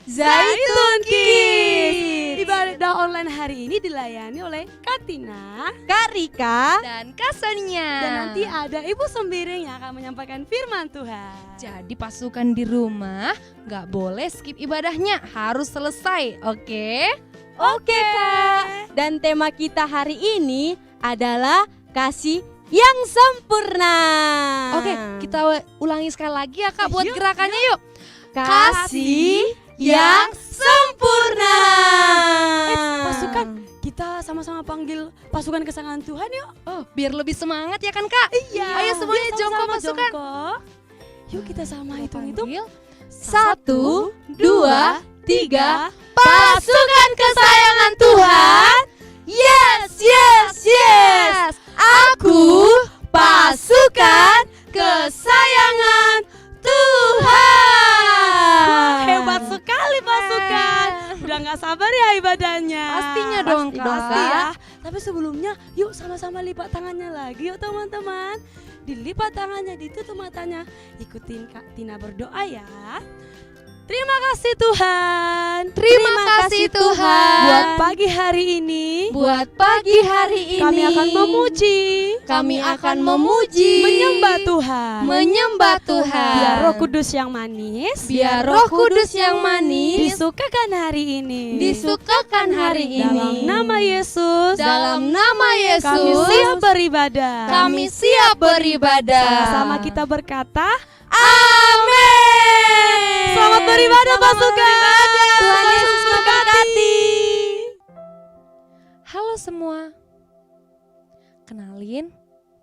Zaitun Kids. Ibadah online hari ini dilayani oleh Katina, Kak Rika, dan Kak Sonia. dan nanti ada Ibu Sembiring yang akan menyampaikan firman Tuhan. Jadi pasukan di rumah gak boleh skip ibadahnya, harus selesai, oke? Oke Kak. Dan tema kita hari ini adalah kasih yang sempurna. Oke, kita ulangi sekali lagi ya Kak buat Yuk, gerakannya yuk. kasih yang sempurna. Pasukan, kita sama-sama panggil pasukan kesayangan Tuhan yuk. Oh, biar lebih semangat ya kan Kak? Iya. Ayo semuanya Yuk, jongkok sama-sama pasukan. jongkok. Yuk kita sama hitung-hitung. Panggil. 1, 2, 3. Pasukan kesayangan Tuhan. Yes, yes, yes. Aku pasukan kesayangan Tuhan. Wah, hebat sekali pasukan. Udah gak sabar ya ibadahnya. Pastinya dong, Pasti Kak. dong, ya. Tapi sebelumnya yuk sama-sama lipat tangannya lagi yuk teman-teman. Dilipat tangannya, ditutup matanya. Ikutin Kak Tina berdoa ya. Terima kasih Tuhan. Terima kasih Tuhan. Buat pagi hari ini Buat pagi hari ini kami akan memuji, kami akan memuji, menyembah Tuhan. menyembah Tuhan. Biar Roh Kudus yang manis Biar Roh Kudus yang manis disukakan hari ini. disukakan hari Dalam ini. nama Yesus, Dalam nama Yesus kami siap beribadah. kami siap beribadah. Sama-sama kita berkata, Amin. selamat beribadah pasukan. Tuhan Yesus memberkati. Halo semua. Kenalin,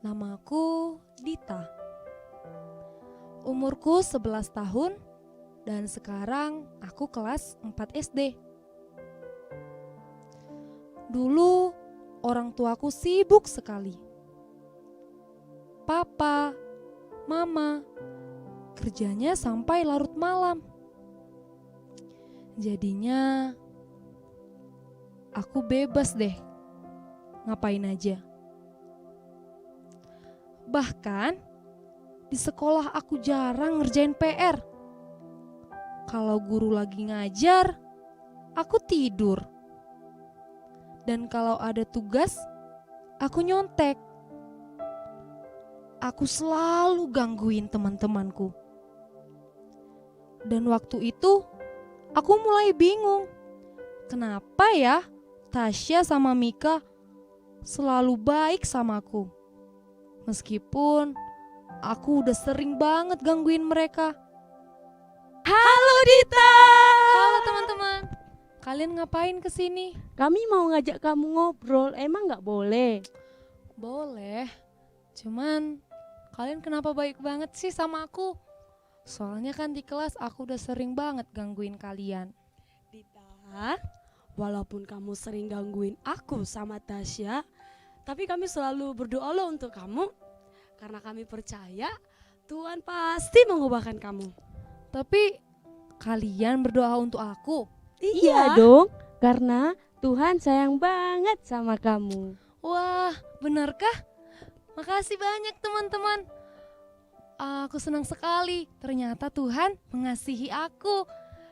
namaku Dita. Umurku 11 tahun dan sekarang aku kelas 4 SD. Dulu orang tuaku sibuk sekali. Papa, mama, kerjanya sampai larut malam. Jadinya aku bebas deh ngapain aja. Bahkan di sekolah aku jarang ngerjain PR. Kalau guru lagi ngajar, aku tidur. Dan kalau ada tugas, aku nyontek. Aku selalu gangguin teman-temanku. Dan waktu itu aku mulai bingung. Kenapa ya Tasya sama Mika selalu baik samaku? Meskipun aku udah sering banget gangguin mereka. Halo Dita. Halo teman-teman, kalian ngapain kesini? Kami mau ngajak kamu ngobrol, emang nggak boleh? Boleh, cuman kalian kenapa baik banget sih sama aku? Soalnya kan di kelas aku udah sering banget gangguin kalian. Dita, walaupun kamu sering gangguin aku sama Tasya, tapi kami selalu berdoa loh untuk kamu. Karena kami percaya Tuhan pasti mengubahkan kamu. Tapi kalian berdoa untuk aku. Iya dong, karena Tuhan sayang banget sama kamu. Wah, benarkah? Makasih banyak teman-teman. Aku senang sekali, ternyata Tuhan mengasihi aku.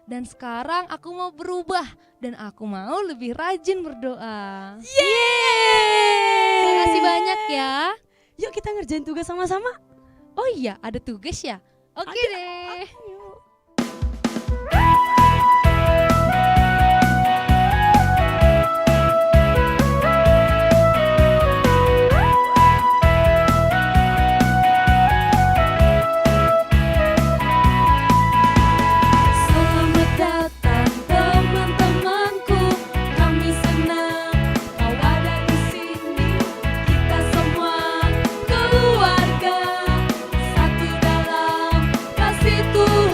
Dan sekarang aku mau berubah dan aku mau lebih rajin berdoa. Yeay! Terima kasih banyak ya. Yuk kita ngerjain tugas sama-sama. Oh iya, ada tugas ya? Oke deh. Selamat datang teman-temanku, kami senang kau ada di sini. Kita semua keluarga, satu dalam kasih Tuhan.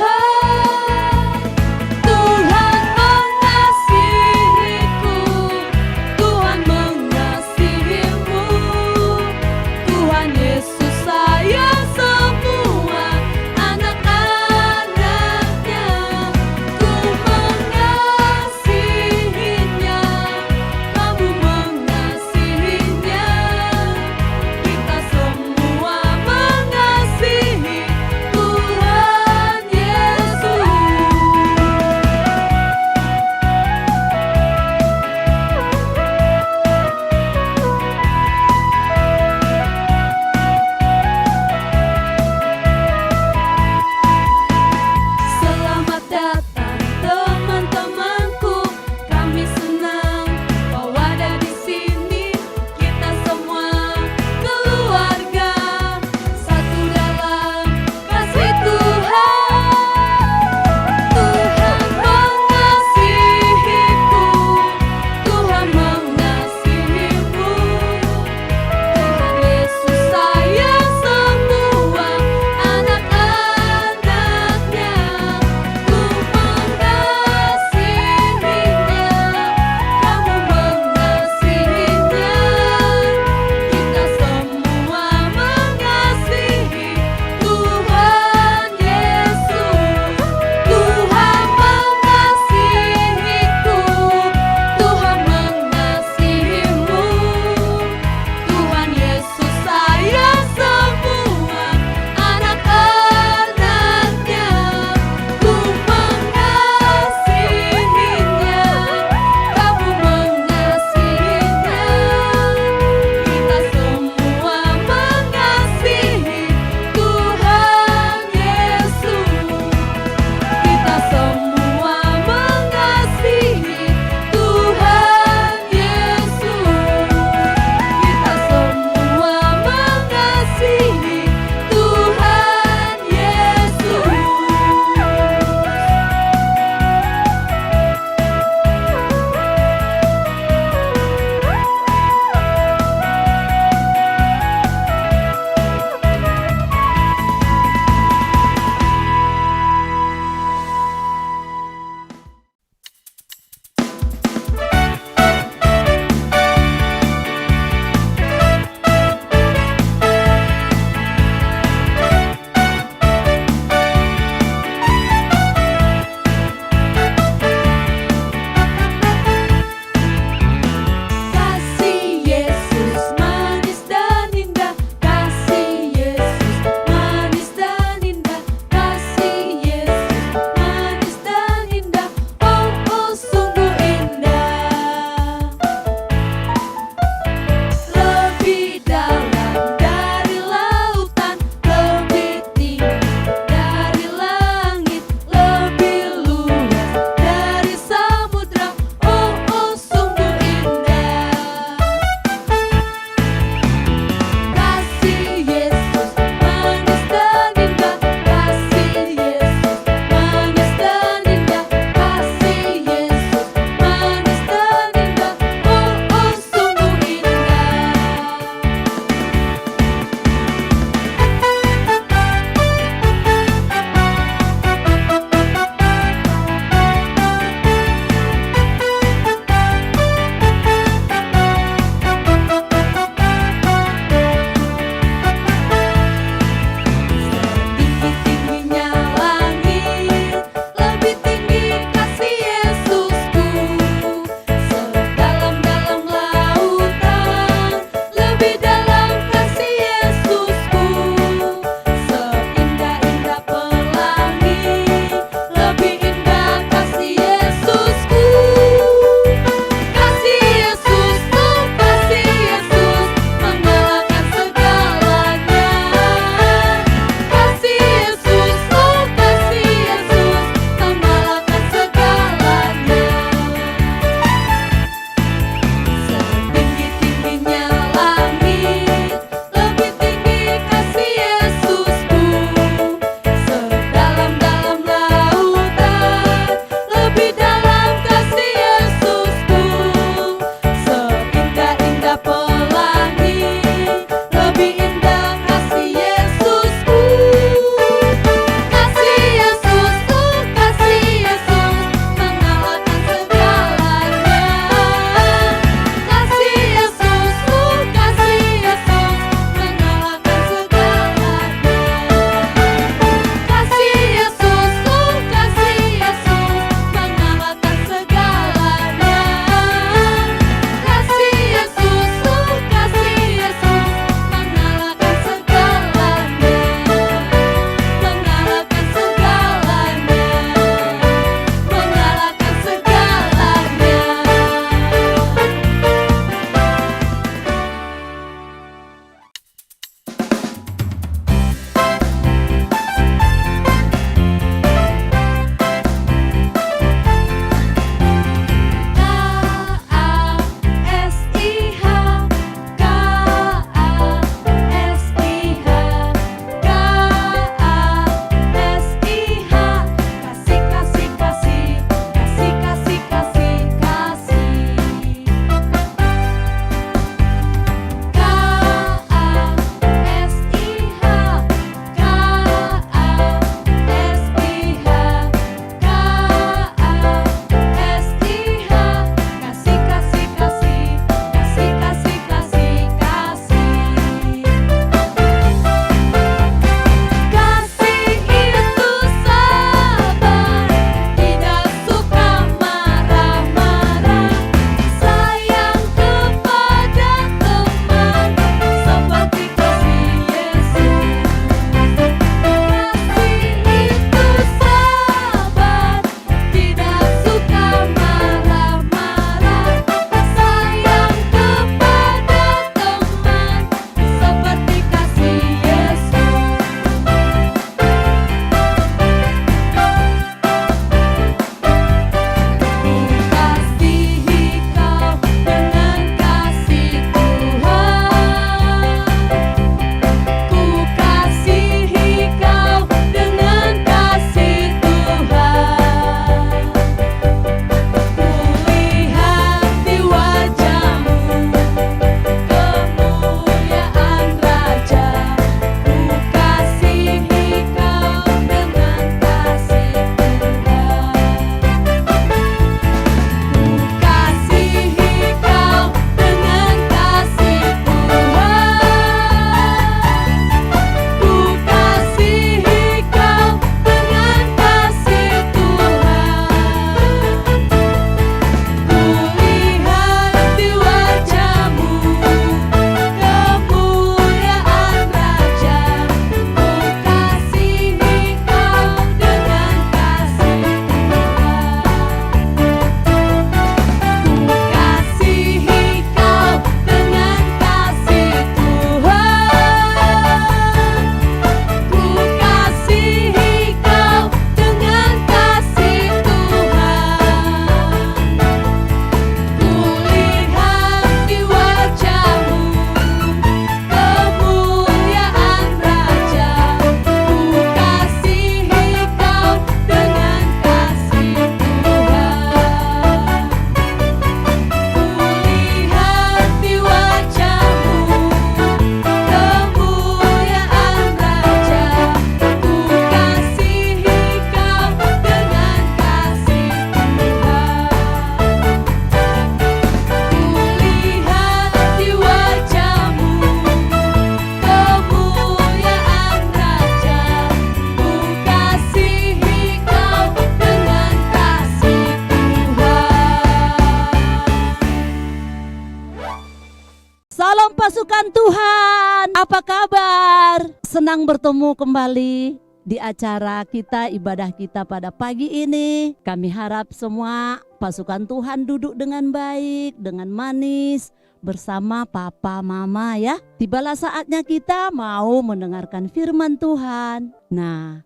pasukan Tuhan, apa kabar? Senang bertemu kembali di acara kita, ibadah kita pada pagi ini. Kami harap semua pasukan Tuhan duduk dengan baik, dengan manis, bersama papa mama ya. Tibalah saatnya kita mau mendengarkan firman Tuhan. Nah,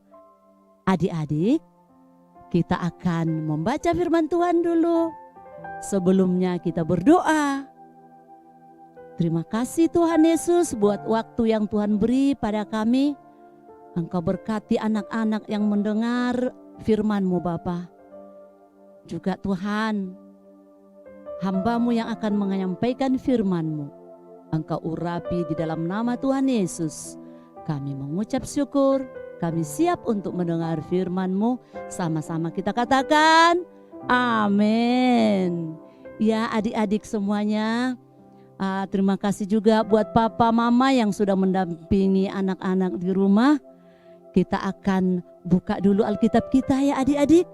adik-adik, kita akan membaca firman Tuhan dulu. Sebelumnya kita berdoa. Terima kasih Tuhan Yesus buat waktu yang Tuhan beri pada kami. Engkau berkati anak-anak yang mendengar firman-Mu Bapa. Juga Tuhan, hamba-Mu yang akan menyampaikan firman-Mu, Engkau urapi di dalam nama Tuhan Yesus. Kami mengucap syukur, kami siap untuk mendengar firman-Mu. Sama-sama kita katakan, amin. Ya adik-adik semuanya, terima kasih juga buat papa mama yang sudah mendampingi anak-anak di rumah. Kita akan buka dulu Alkitab kita ya adik-adik.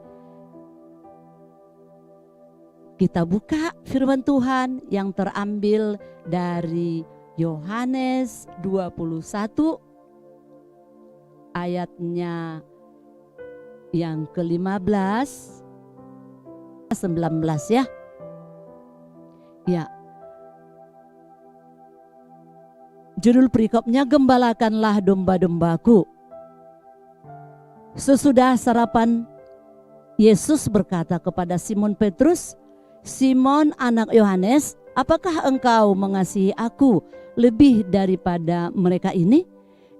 Kita buka firman Tuhan yang terambil dari Yohanes 21 ayatnya yang ke-15 19 ya. Ya. Judul perikopnya, gembalakanlah domba-dombaku. Sesudah sarapan, Yesus berkata kepada Simon Petrus, Simon anak Yohanes, apakah engkau mengasihi aku lebih daripada mereka ini?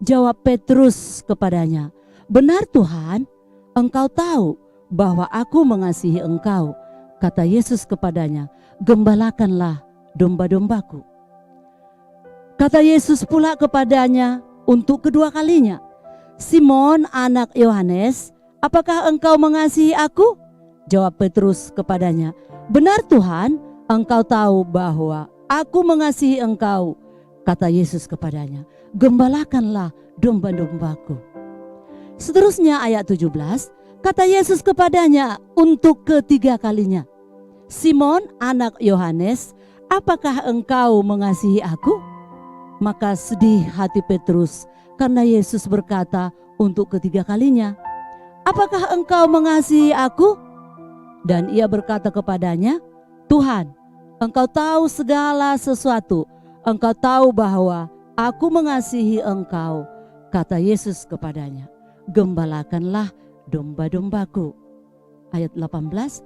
Jawab Petrus kepadanya, benar Tuhan, engkau tahu bahwa aku mengasihi engkau. Kata Yesus kepadanya, gembalakanlah domba-dombaku. Kata Yesus pula kepadanya untuk kedua kalinya, Simon anak Yohanes, apakah engkau mengasihi aku? Jawab Petrus kepadanya, benar Tuhan, engkau tahu bahwa aku mengasihi engkau. Kata Yesus kepadanya, gembalakanlah domba-dombaku. Seterusnya ayat 17, kata Yesus kepadanya untuk ketiga kalinya, Simon anak Yohanes, apakah engkau mengasihi aku? Maka sedih hati Petrus karena Yesus berkata untuk ketiga kalinya, apakah engkau mengasihi aku? Dan ia berkata kepadanya, Tuhan, engkau tahu segala sesuatu, engkau tahu bahwa aku mengasihi engkau. Kata Yesus kepadanya, gembalakanlah domba-dombaku. Ayat 18,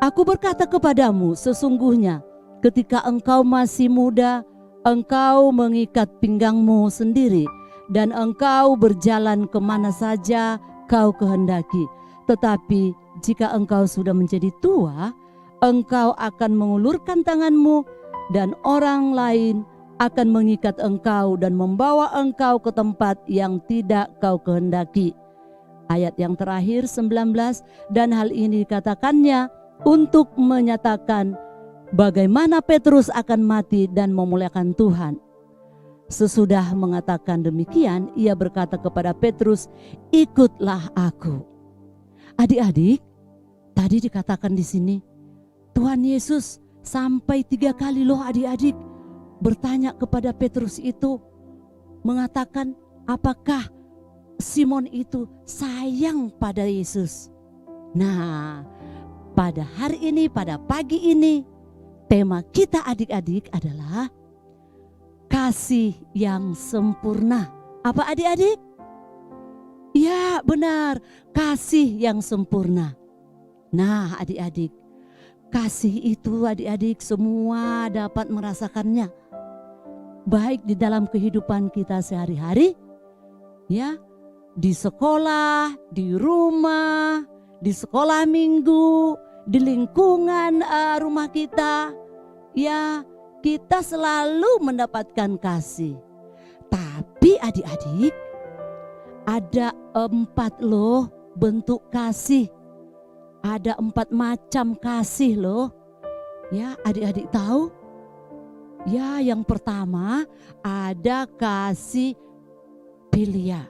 aku berkata kepadamu, sesungguhnya ketika engkau masih muda, engkau mengikat pinggangmu sendiri dan engkau berjalan kemana saja kau kehendaki. Tetapi jika engkau sudah menjadi tua, engkau akan mengulurkan tanganmu dan orang lain akan mengikat engkau dan membawa engkau ke tempat yang tidak kau kehendaki. Ayat yang terakhir 19, dan hal ini dikatakannya untuk menyatakan bagaimana Petrus akan mati dan memuliakan Tuhan. Sesudah mengatakan demikian, ia berkata kepada Petrus, ikutlah aku. Adik-adik, tadi dikatakan di sini, Tuhan Yesus sampai 3 kali loh adik-adik bertanya kepada Petrus itu, mengatakan apakah Simon itu sayang pada Yesus. Nah, pada hari ini, pada pagi ini, tema kita adik-adik adalah kasih yang sempurna. Apa adik-adik? Ya benar, kasih yang sempurna. Nah adik-adik, kasih itu adik-adik semua dapat merasakannya. Baik di dalam kehidupan kita sehari-hari, ya, di sekolah, di rumah, di sekolah minggu, di lingkungan rumah kita, ya kita selalu mendapatkan kasih. Tapi adik-adik, ada 4 loh bentuk kasih. Ada 4 macam kasih loh. Ya adik-adik tahu? Ya yang pertama ada kasih filia.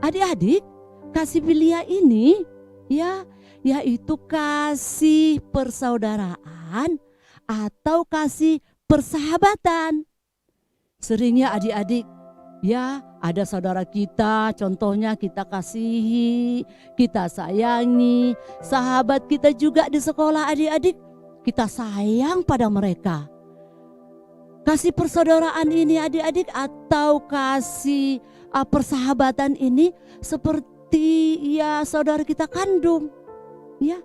Adik-adik, kasih filia ini ya yaitu kasih persaudaraan atau kasih persahabatan. Seringnya adik-adik, ya ada saudara kita, contohnya kita kasihi, kita sayangi, sahabat kita juga di sekolah adik-adik, kita sayang pada mereka. Kasih persaudaraan ini adik-adik atau kasih persahabatan ini seperti ya saudara kita kandung. Ya,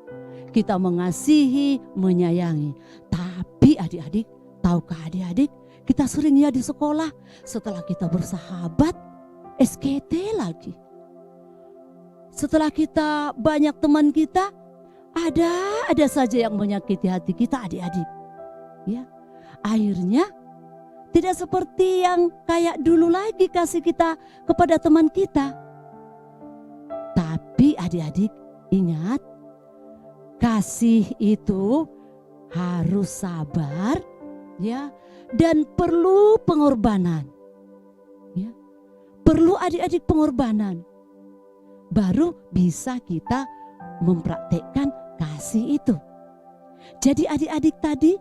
kita mengasihi, menyayangi. Tapi adik-adik, tahukah adik-adik, kita sering ya di sekolah setelah kita bersahabat SKT lagi. Setelah kita banyak teman kita, ada saja yang menyakiti hati kita adik-adik. Ya, akhirnya tidak seperti yang kayak dulu lagi kasih kita kepada teman kita. Tapi adik-adik ingat, kasih itu harus sabar ya, dan perlu pengorbanan. Ya. Perlu adik-adik pengorbanan. Baru bisa kita mempraktekkan kasih itu. Jadi adik-adik tadi,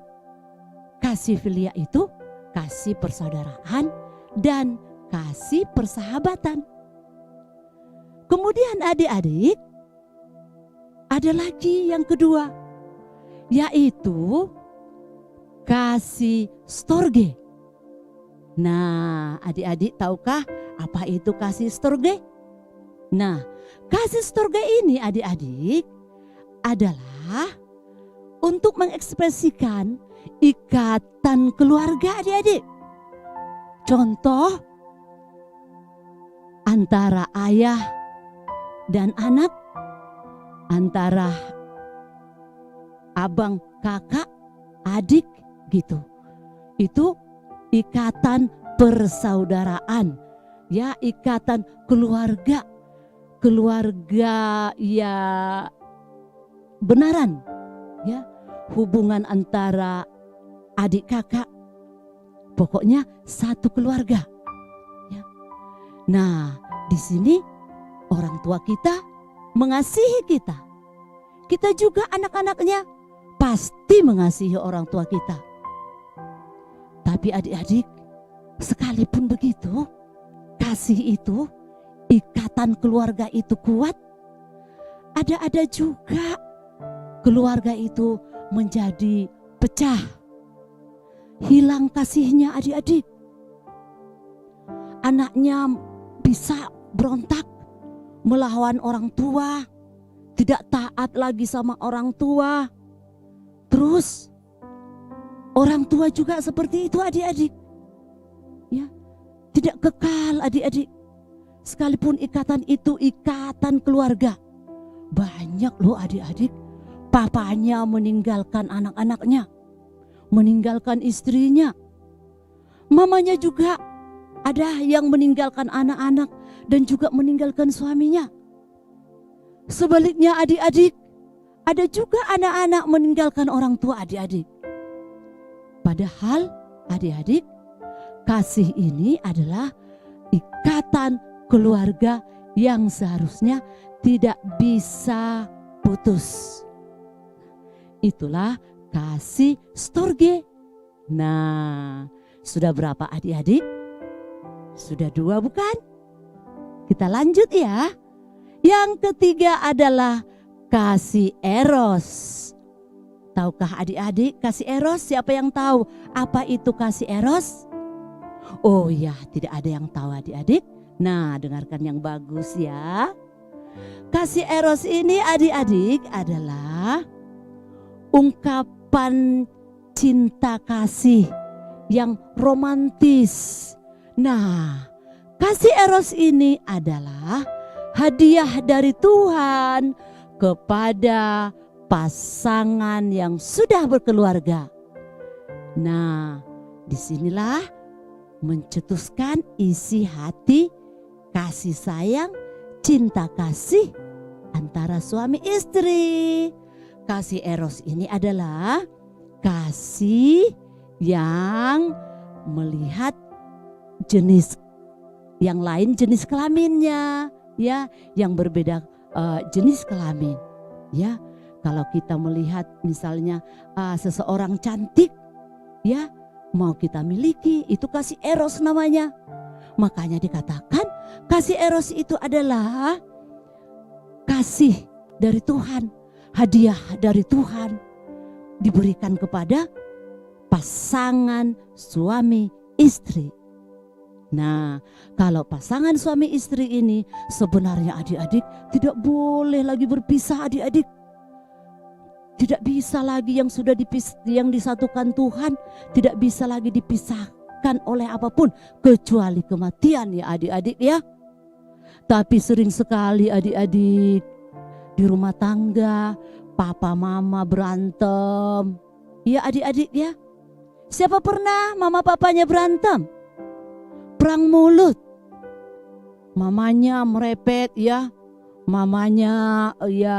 kasih filia itu kasih persaudaraan dan kasih persahabatan. Kemudian adik-adik, ada lagi yang kedua, yaitu kasih storge. Nah, adik-adik tahukah apa itu kasih storge? Nah, kasih storge ini adik-adik adalah untuk mengekspresikan ikatan keluarga adik-adik. Contoh antara ayah dan anak, antara abang, kakak, adik gitu. Itu ikatan persaudaraan, ya, ikatan keluarga. Keluarga ya benaran, ya, hubungan antara adik kakak, pokoknya satu keluarga. Ya. Nah, di sini orang tua kita mengasihi kita. Kita juga anak-anaknya pasti mengasihi orang tua kita. Tapi adik-adik, sekalipun begitu, kasih itu, ikatan keluarga itu kuat, ada juga keluarga itu menjadi pecah, hilang kasihnya adik-adik. Anaknya bisa berontak, melawan orang tua, tidak taat lagi sama orang tua. Terus orang tua juga seperti itu adik-adik. Ya, tidak kekal adik-adik. Sekalipun ikatan itu ikatan keluarga. Banyak loh adik-adik, papanya meninggalkan anak-anaknya, meninggalkan istrinya. Mamanya juga ada yang meninggalkan anak-anak dan juga meninggalkan suaminya. Sebaliknya adik-adik, ada juga anak-anak meninggalkan orang tua adik-adik. Padahal adik-adik, kasih ini adalah ikatan keluarga yang seharusnya tidak bisa putus. Itulah kasih storge. Nah, sudah berapa adik-adik? Sudah 2 bukan? Kita lanjut ya. Yang ketiga adalah kasih eros. Tahukah adik-adik kasih eros? Siapa yang tahu apa itu kasih eros? Oh ya, tidak ada yang tahu adik-adik. Nah, dengarkan yang bagus ya. Kasih eros ini adik-adik adalah ungkapan cinta kasih yang romantis. Nah, kasih eros ini adalah hadiah dari Tuhan kepada pasangan yang sudah berkeluarga. Nah, disinilah mencetuskan isi hati kasih sayang, cinta kasih antara suami istri. Kasih eros ini adalah kasih yang melihat jenis yang lain, jenis kelaminnya, ya, yang berbeda jenis kelamin, ya. Kalau kita melihat misalnya seseorang cantik, ya, mau kita miliki, itu kasih eros namanya. Makanya dikatakan kasih eros itu adalah kasih dari Tuhan, hadiah dari Tuhan diberikan kepada pasangan suami istri. Nah, kalau pasangan suami istri ini sebenarnya adik-adik tidak boleh lagi berpisah adik-adik. Tidak bisa lagi yang sudah yang disatukan Tuhan tidak bisa lagi dipisahkan oleh apapun kecuali kematian ya adik-adik ya. Tapi sering sekali adik-adik di rumah tangga papa mama berantem. Ya adik-adik ya. Siapa pernah mama papanya berantem? Perang mulut. Mamanya merepet ya. Mamanya ya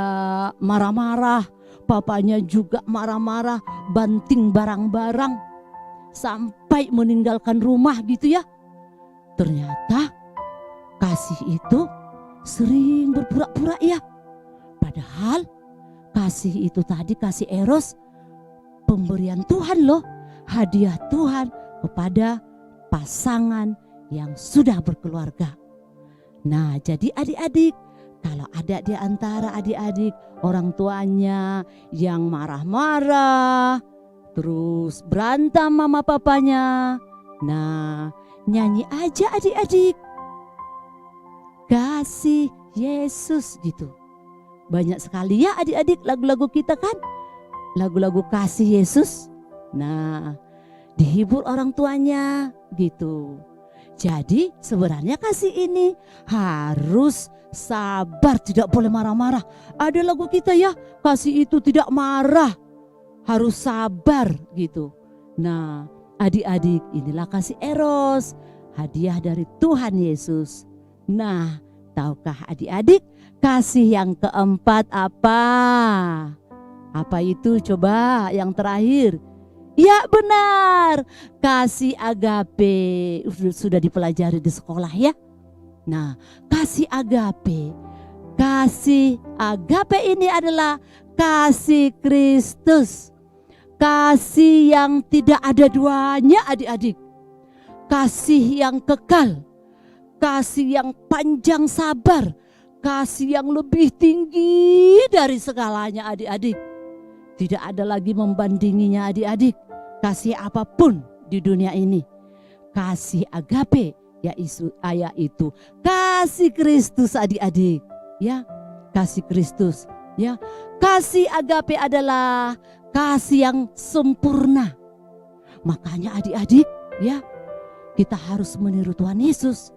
marah-marah. Papanya juga marah-marah, banting barang-barang sampai meninggalkan rumah gitu ya. Ternyata kasih itu sering berpura-pura ya. Padahal kasih itu tadi kasih eros, pemberian Tuhan loh, hadiah Tuhan kepada pasangan yang sudah berkeluarga. Nah, jadi adik-adik, kalau ada di antara adik-adik orang tuanya yang marah-marah, terus berantem mama papanya, nah nyanyi aja adik-adik, kasih Yesus gitu. Banyak sekali ya adik-adik lagu-lagu kita kan, lagu-lagu kasih Yesus. Nah, dihibur orang tuanya gitu. Jadi sebenarnya kasih ini harus sabar, tidak boleh marah-marah. Ada lagu kita ya, kasih itu tidak marah, harus sabar gitu. Nah, adik-adik, inilah kasih eros, hadiah dari Tuhan Yesus. Nah, tahukah adik-adik kasih yang keempat apa? Apa itu coba yang terakhir? Ya benar, kasih agape. Sudah dipelajari di sekolah ya. Nah, kasih agape ini adalah kasih Kristus. Kasih yang tidak ada duanya adik-adik. Kasih yang kekal. Kasih yang panjang sabar. Kasih yang lebih tinggi dari segalanya adik-adik. Tidak ada lagi membandinginya adik-adik. Kasih apapun di dunia ini. Kasih agape yaitu kasih Kristus adik-adik. Ya, kasih Kristus. Ya, kasih agape adalah kasih yang sempurna. Makanya adik-adik ya, kita harus meniru Tuhan Yesus.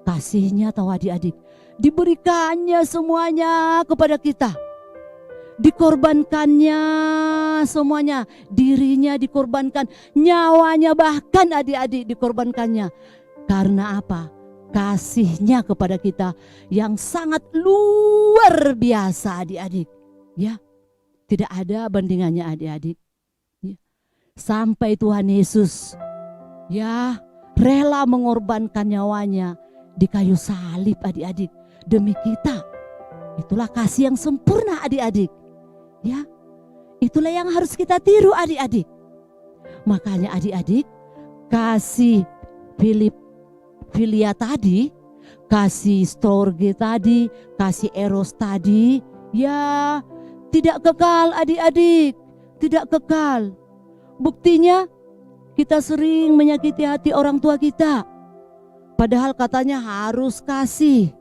Kasihnya tahu adik-adik, diberikannya semuanya kepada kita. Dikorbankannya semuanya, dirinya dikorbankan, nyawanya bahkan adik-adik dikorbankannya. Karena apa? Kasihnya kepada kita yang sangat luar biasa adik-adik. Ya, tidak ada bandingannya adik-adik. Ya. Sampai Tuhan Yesus ya rela mengorbankan nyawanya di kayu salib adik-adik demi kita. Itulah kasih yang sempurna adik-adik. Ya, itulah yang harus kita tiru adik-adik. Makanya adik-adik, kasih Filia tadi, kasih storge tadi, kasih eros tadi, ya tidak kekal adik-adik, tidak kekal. Buktinya kita sering menyakiti hati orang tua kita. Padahal katanya harus kasih.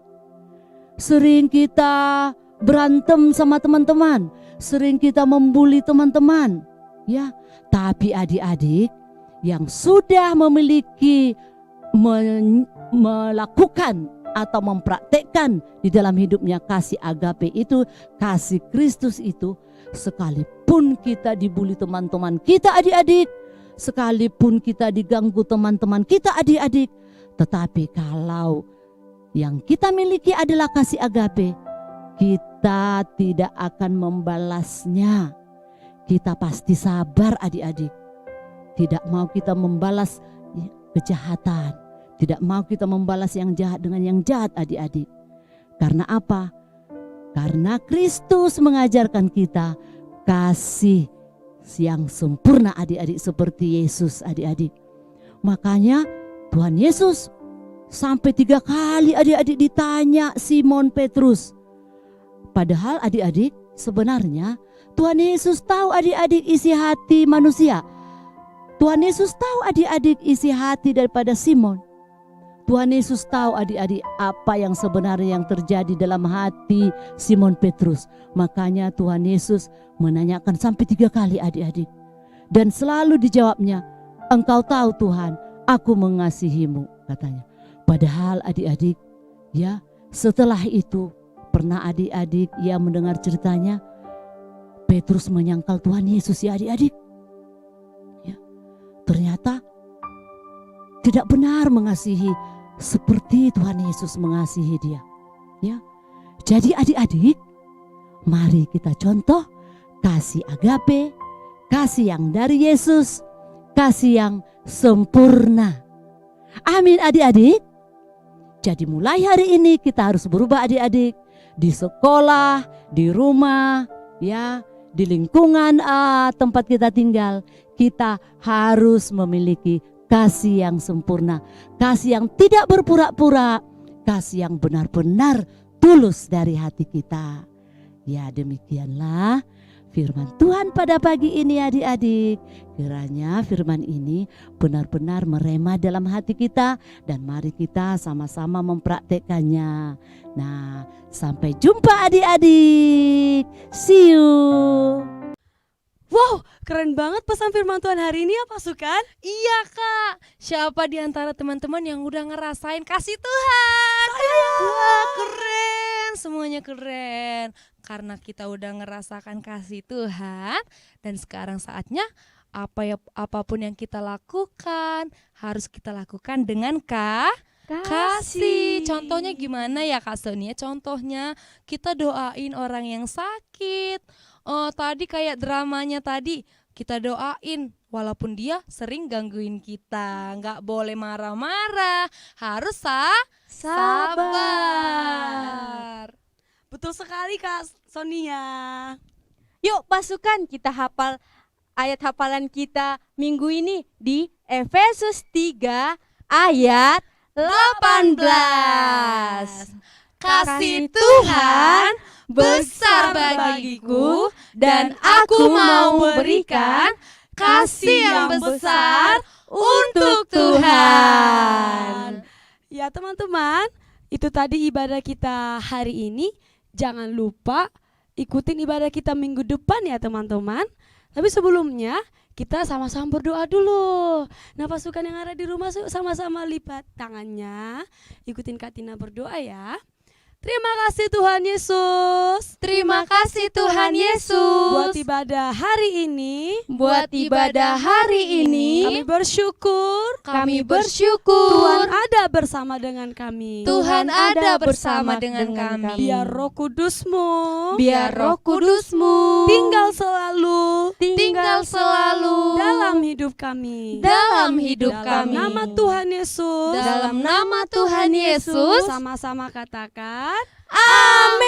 Sering kita berantem sama teman-teman, sering kita membuli teman-teman, ya. Tapi adik-adik yang sudah memiliki melakukan atau mempraktekkan di dalam hidupnya kasih agape itu, kasih Kristus itu, sekalipun kita dibuli teman-teman kita adik-adik, sekalipun kita diganggu teman-teman kita adik-adik, tetapi kalau yang kita miliki adalah kasih agape, kita tidak akan membalasnya. Kita pasti sabar adik-adik. Tidak mau kita membalas kejahatan. Tidak mau kita membalas yang jahat dengan yang jahat adik-adik. Karena apa? Karena Kristus mengajarkan kita kasih yang sempurna adik-adik, seperti Yesus adik-adik. Makanya Tuhan Yesus sampai 3 kali adik-adik ditanya Simon Petrus. Padahal adik-adik sebenarnya Tuhan Yesus tahu adik-adik isi hati manusia. Tuhan Yesus tahu adik-adik isi hati daripada Simon. Tuhan Yesus tahu adik-adik apa yang sebenarnya yang terjadi dalam hati Simon Petrus. Makanya Tuhan Yesus menanyakan sampai 3 kali adik-adik. Dan selalu dijawabnya, "Engkau tahu Tuhan, aku mengasihimu," katanya. Padahal adik-adik, ya, setelah itu pernah adik-adik ya mendengar ceritanya Petrus menyangkal Tuhan Yesus ya adik-adik. Ya, ternyata tidak benar mengasihi seperti Tuhan Yesus mengasihi dia. Ya. Jadi adik-adik, mari kita contoh kasih agape, kasih yang dari Yesus, kasih yang sempurna. Amin adik-adik. Jadi mulai hari ini kita harus berubah adik-adik. Di sekolah, di rumah, ya, di lingkungan tempat kita tinggal, kita harus memiliki kasih yang sempurna, kasih yang tidak berpura-pura, kasih yang benar-benar tulus dari hati kita. Ya, demikianlah firman Tuhan pada pagi ini adik-adik. Kiranya firman ini benar-benar merema dalam hati kita, dan mari kita sama-sama mempraktekannya. Nah, sampai jumpa adik-adik. See you. Wow, keren banget pesan firman Tuhan hari ini ya pasukan. Iya Kak, siapa di antara teman-teman yang udah ngerasain kasih Tuhan? Wah, keren, semuanya keren. Karena kita udah ngerasakan kasih Tuhan, dan sekarang saatnya apapun yang kita lakukan harus kita lakukan dengan kasih. Contohnya gimana ya Kak Sonia? Contohnya kita doain orang yang sakit. Tadi kayak dramanya tadi, kita doain walaupun dia sering gangguin kita. Nggak boleh marah-marah, harus sabar. Betul sekali Kak Sonia. Yuk pasukan, kita hafal ayat hafalan kita minggu ini di Efesus 3 ayat 18. Kasih Tuhan besar bagiku, dan aku mau berikan kasih yang besar untuk Tuhan. Ya teman-teman, itu tadi ibadah kita hari ini. Jangan lupa ikutin ibadah kita minggu depan ya teman-teman. Tapi sebelumnya kita sama-sama berdoa dulu. Nah pasukan yang ada di rumah sama-sama lipat tangannya. Ikutin Kak Tina berdoa ya. Terima kasih Tuhan Yesus. Terima kasih Tuhan Yesus. Buat ibadah hari ini. Kami bersyukur. Tuhan ada bersama dengan kami. Tuhan ada bersama dengan kami. Biar Roh Kudus-Mu tinggal selalu dalam hidup kami. dalam hidup kami. Nama Tuhan Yesus. Dalam nama Tuhan Yesus. Sama-sama katakan. Amin.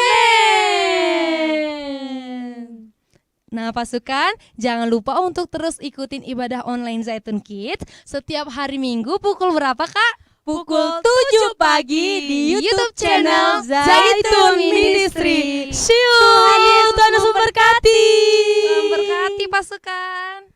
Nah pasukan, jangan lupa untuk terus ikutin ibadah online Zaitun Kids setiap hari Minggu pukul berapa Kak? Pukul 7 pagi di YouTube channel Zaitun Ministry. See you. Tuhan Yesus Tuhan Yesus memberkati. Tuhan berkati pasukan.